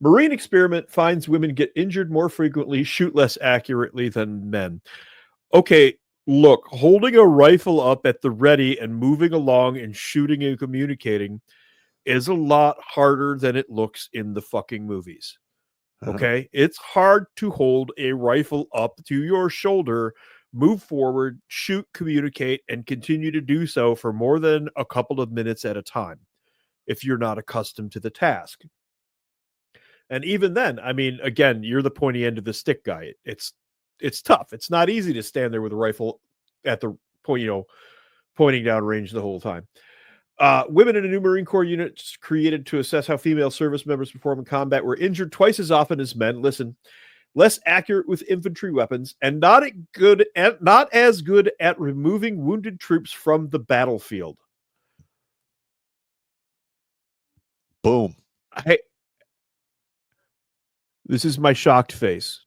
Marine experiment finds women get injured more frequently, shoot less accurately than men. Okay, look, holding a rifle up at the ready and moving along and shooting and communicating is a lot harder than it looks in the fucking movies. Okay? It's hard to hold a rifle up to your shoulder, move forward, shoot, communicate, and continue to do so for more than a couple of minutes at a time if you're not accustomed to the task. And even then, I mean, again, you're the pointy end of the stick guy. It's tough. It's not easy to stand there with a rifle at the point, pointing down range the whole time. Women in a new Marine Corps unit created to assess how female service members perform in combat were injured twice as often as men. Listen, less accurate with infantry weapons, and not as good at removing wounded troops from the battlefield. Boom. This is my shocked face.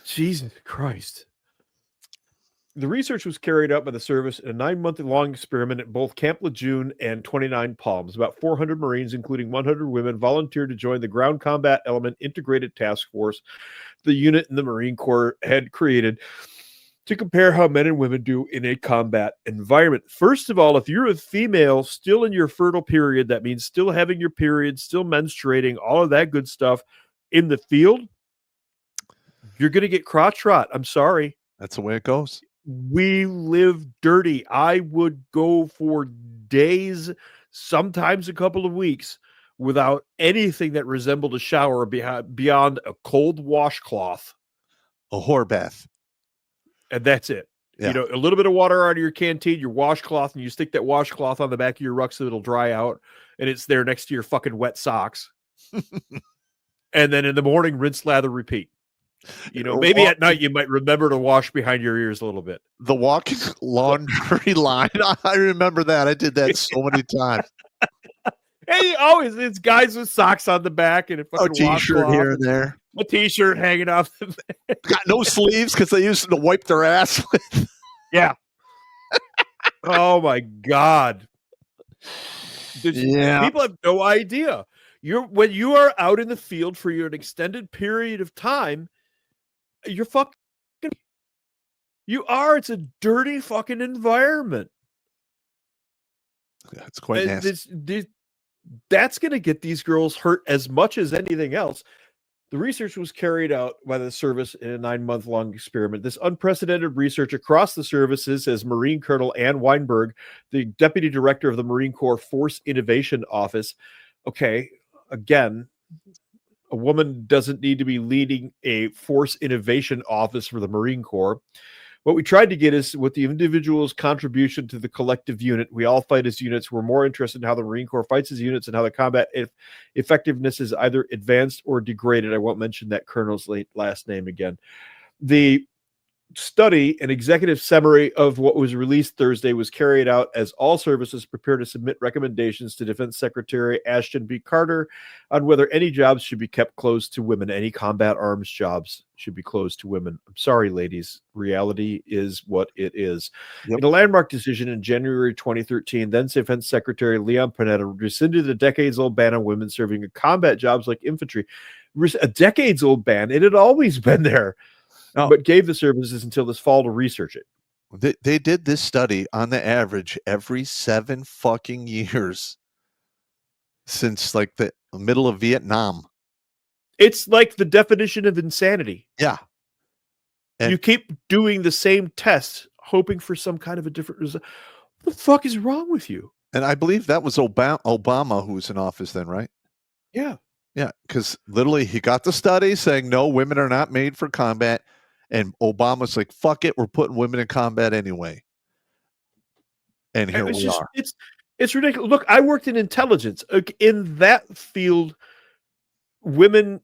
Jesus Christ. The research was carried out by the service in a 9-month-long experiment at both Camp Lejeune and 29 Palms. About 400 Marines, including 100 women, volunteered to join the Ground Combat Element Integrated Task Force the unit in the Marine Corps had created to compare how men and women do in a combat environment. First of all, if you're a female still in your fertile period, that means still having your period, still menstruating, all of that good stuff in the field, you're going to get crotch rot. I'm sorry. That's the way it goes. We live dirty. I would go for days, sometimes a couple of weeks, without anything that resembled a shower beyond a cold washcloth. A whore bath. And that's it. Yeah. A little bit of water out of your canteen, your washcloth, and you stick that washcloth on the back of your ruck so it'll dry out, and it's there next to your fucking wet socks. And then in the morning, rinse, lather, repeat. Maybe at night you might remember to wash behind your ears a little bit. The walking laundry line. I remember that. I did that so many times. Hey, always it's guys with socks on the back and a fucking t-shirt here and there. A t-shirt hanging off the back. Got no sleeves because they used to wipe their ass with. Yeah. Oh my God. People have no idea. When you are out in the field for an extended period of time, you're fucking. You are. It's a dirty fucking environment. That's quite nasty. That's going to get these girls hurt as much as anything else. The research was carried out by the service in a 9-month-long experiment. This unprecedented research across the services, says Marine Colonel Ann Weinberg, the Deputy Director of the Marine Corps Force Innovation Office. Okay, again, a woman doesn't need to be leading a Force Innovation Office for the Marine Corps. What we tried to get is what the individual's contribution to the collective unit. We all fight as units. We're more interested in how the Marine Corps fights as units and how the combat effectiveness is either advanced or degraded. I won't mention that colonel's last name again. The study, an executive summary of what was released Thursday, was carried out as all services prepare to submit recommendations to Defense Secretary Ashton B. Carter on whether any jobs should be kept closed to women. Any combat arms jobs should be closed to women. I'm sorry, ladies. Reality is what it is. Yep. In a landmark decision in January 2013, then Defense Secretary Leon Panetta rescinded a decades-old ban on women serving in combat jobs like infantry. A decades-old ban. It had always been there. But gave the services until this fall to research it. They did this study on the average every 7 fucking years since like the middle of Vietnam. It's like the definition of insanity. Yeah. And you keep doing the same test, hoping for some kind of a different result. What the fuck is wrong with you? And I believe that was Obama who was in office then, right? Yeah. Yeah, because literally he got the study saying, no, women are not made for combat. And Obama's like, fuck it, we're putting women in combat anyway. And here we are. It's ridiculous. Look, I worked in intelligence. In that field, women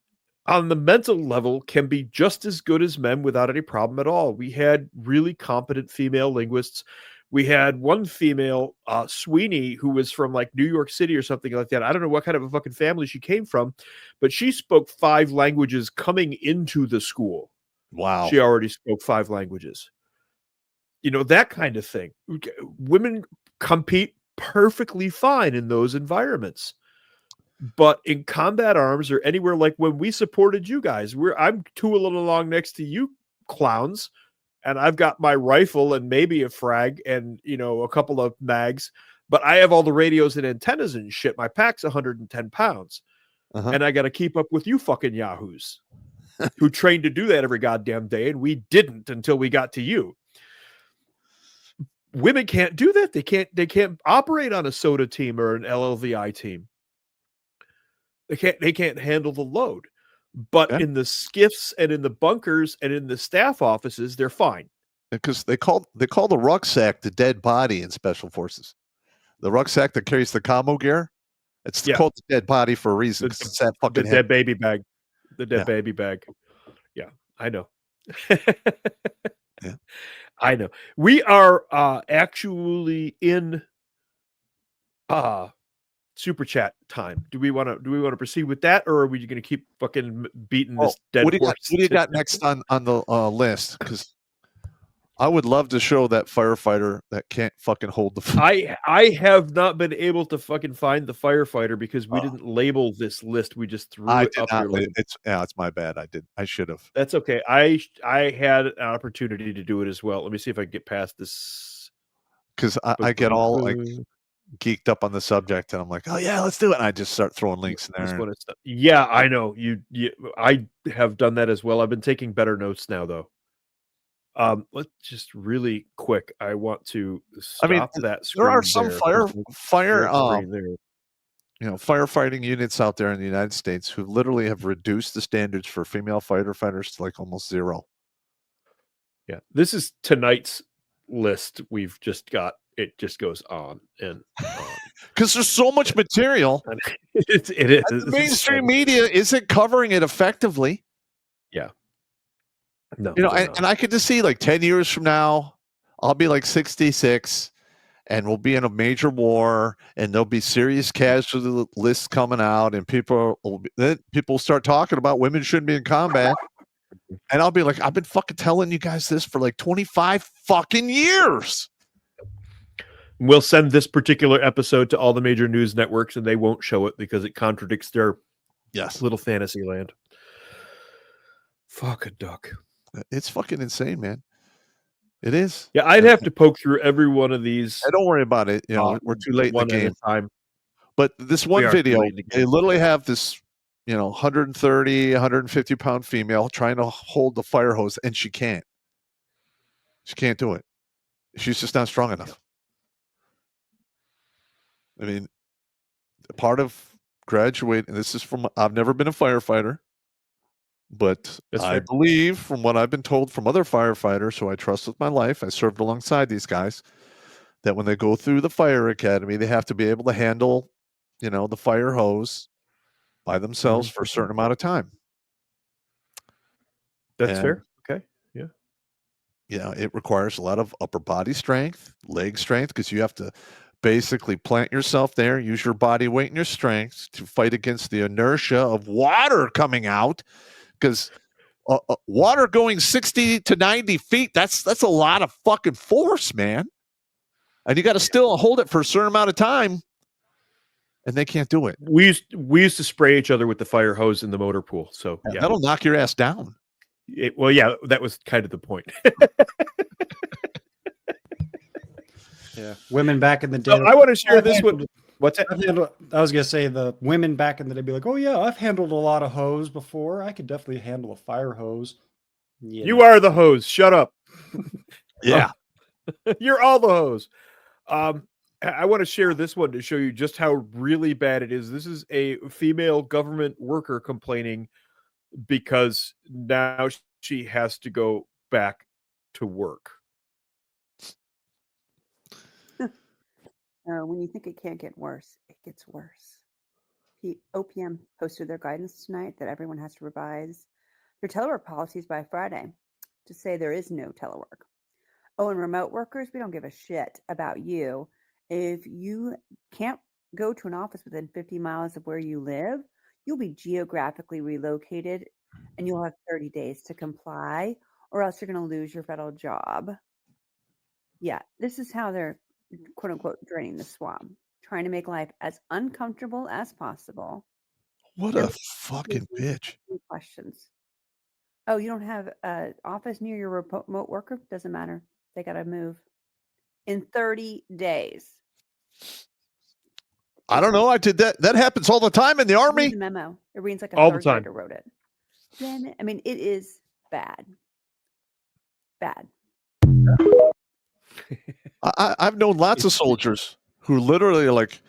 on the mental level can be just as good as men without any problem at all. We had really competent female linguists. We had one female, Sweeney, who was from like New York City or something like that. I don't know what kind of a fucking family she came from, but she spoke 5 languages coming into the school. Wow. She already spoke 5 languages. That kind of thing. Women compete perfectly fine in those environments. But in combat arms or anywhere like when we supported you guys, I'm tooling along next to you clowns, and I've got my rifle and maybe a frag and, you know, a couple of mags, but I have all the radios and antennas and shit. My pack's 110 pounds. And I got to keep up with you fucking yahoos who trained to do that every goddamn day. And we didn't until we got to you. Women can't do that. They can't operate on a SOTA team or an LLVI team. They can't handle the load. But in the skiffs and in the bunkers and in the staff offices, they're fine. Because they call the rucksack the dead body in special forces. The rucksack that carries the commo gear, it's called the dead body for a reason. It's that fucking dead baby bag. The dead baby bag. Yeah, I know. Yeah. I know. We are actually in super chat time. Do we want to proceed with that, or are we going to keep fucking beating this dead horse? What do you got next on the list? Because I would love to show that firefighter that can't fucking hold the. I have not been able to fucking find the firefighter because we didn't label this list. We just threw it up here. It's my bad. I should have. That's okay. I had an opportunity to do it as well. Let me see if I can get past this. Because I get all like geeked up on the subject, and I'm like, oh yeah, let's do it. And I just start throwing links in there. Yeah, I know you. I have done that as well. I've been taking better notes now, though. Let's just really quick. I want to stop that. There are some firefighting units out there in the United States who literally have reduced the standards for female firefighters to like almost zero. Yeah, this is tonight's list. We've just got it. Just goes on and on because there's so much material. It is. The mainstream media isn't covering it effectively. Yeah. No, you know, and I could just see like 10 years from now, I'll be like 66 and we'll be in a major war and there'll be serious casualty lists coming out and people will start talking about women shouldn't be in combat. And I'll be like, I've been fucking telling you guys this for like 25 fucking years. We'll send this particular episode to all the major news networks and they won't show it because it contradicts their little fantasy land. Fuck a duck. It's fucking insane, man. It is. Yeah, I'd have to poke through every one of these. Don't worry about it. You know, we're too late in the game. Time. But this one video, they literally have this, 130, 150 pound female trying to hold the fire hose, and she can't. She can't do it. She's just not strong enough. I mean, part of graduating, this is from, I've never been a firefighter. But I believe, from what I've been told from other firefighters who I trust with my life, I served alongside these guys, that when they go through the fire academy, they have to be able to handle, the fire hose by themselves for a certain amount of time. That's fair. Okay. Yeah. Yeah, it requires a lot of upper body strength, leg strength, because you have to basically plant yourself there, use your body weight and your strength to fight against the inertia of water coming out. Because water going 60 to 90 feet, that's a lot of fucking force, man. And you got to still hold it for a certain amount of time, and they can't do it. We used to spray each other with the fire hose in the motor pool. So yeah, that'll knock your ass down. Yeah, that was kind of the point. Yeah, women back in the day. So I want to share this one. What's that? I was going to say the women back in the day be like, oh yeah, I've handled a lot of hose before. I could definitely handle a fire hose. Yeah. You are the hose. Shut up. Yeah. You're all the hose. I want to share this one to show you just how really bad it is. This is a female government worker complaining because now she has to go back to work. When you think it can't get worse, it gets worse. The OPM posted their guidance tonight that everyone has to revise their telework policies by Friday to say there is no telework. Oh, and remote workers, we don't give a shit about you. If you can't go to an office within 50 miles of where you live, you'll be geographically relocated and you'll have 30 days to comply, or else you're going to lose your federal job. Yeah, this is how they're quote unquote draining the swab, trying to make life as uncomfortable as possible. What a fucking bitch. Any questions? Oh, you don't have an office near your remote worker? Doesn't matter. They got to move in 30 days. I don't know. I did that. That happens all the time in the Read army. the memo. It reads like a All the third time. grader wrote it. Damn it. I mean, it is bad. Bad. I've known lots of soldiers who literally are like,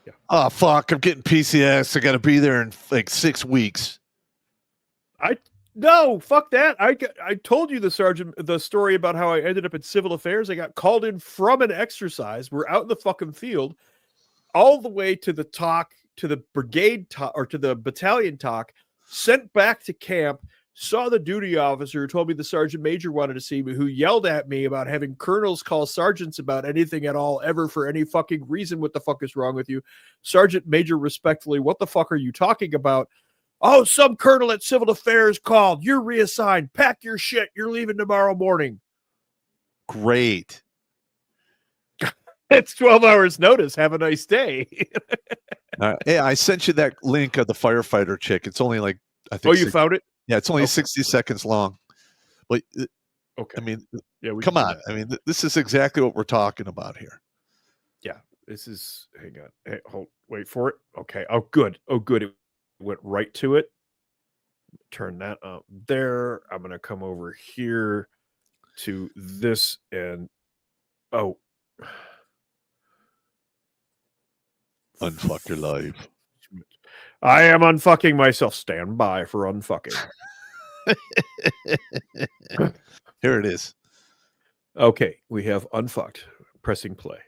Yeah. oh, fuck, I'm getting PCS. I got to be there in like 6 weeks. No, fuck that. I told you the story about how I ended up in civil affairs. I got called in from an exercise. We're out in the fucking field, all the way to the brigade talk, or to the battalion talk, sent back to camp, saw the duty officer who told me the sergeant major wanted to see me, who yelled at me about having colonels call sergeants about anything at all, ever, for any fucking reason. What the fuck is wrong with you? Sergeant major respectfully, what the fuck are you talking about? Oh, some colonel at civil affairs called. You're reassigned. Pack your shit. You're leaving tomorrow morning. Great. It's 12 hours notice. Have a nice day. Hey, I sent you that link of the firefighter chick. It's only like, I think. Oh, you found it? Yeah, it's only Okay. 60 seconds long. But Okay. I mean, Yeah, we come can do on. that. I mean, this is exactly what we're talking about here. Yeah, this is. Hang on. Hey, wait for it. Okay. Oh, good. Oh, good. It went right to it. Turn that up there. I'm gonna come over here to this and Unfuck your life. I am unfucking myself. Stand by for unfucking. Here it is. Okay, we have unfucked. Pressing play.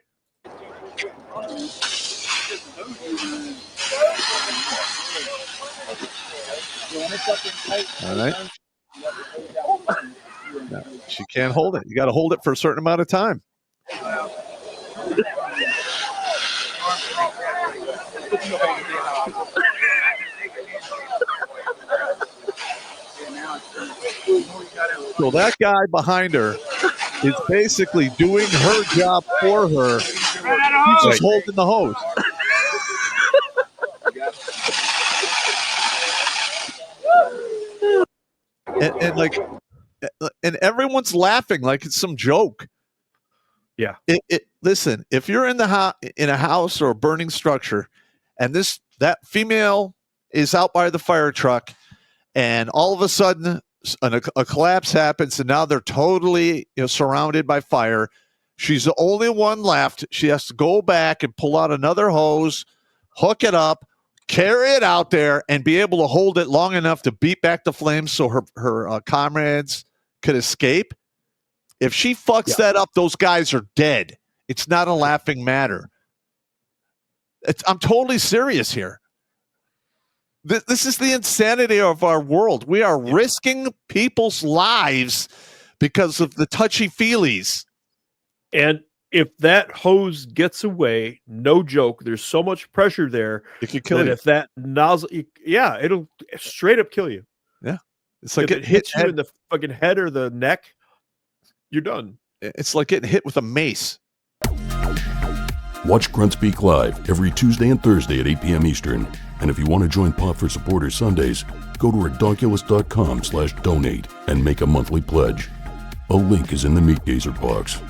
All right. No, she can't hold it. You got to hold it for a certain amount of time. So that guy behind her is basically doing her job for her. He's just holding the hose. And everyone's laughing like it's some joke. Yeah. Listen, if you're in a house or a burning structure, and that female is out by the fire truck, and all of a sudden a collapse happens, and now they're totally surrounded by fire. She's the only one left. She has to go back and pull out another hose, hook it up, carry it out there, and be able to hold it long enough to beat back the flames so her comrades could escape. If she fucks that up, those guys are dead. It's not a laughing matter. I'm totally serious here. This is the insanity of our world. We are risking people's lives because of the touchy-feelies. And if that hose gets away, no joke, there's so much pressure there. It could kill you. If that nozzle, it'll straight up kill you. Yeah. It's like if it hits you in the fucking head or the neck, you're done. It's like getting hit with a mace. Watch Grunt Speak live every Tuesday and Thursday at 8 p.m. Eastern. And if you want to join Pop for Supporters Sundays, go to redonkulous.com/donate and make a monthly pledge. A link is in the Meat Gazer box.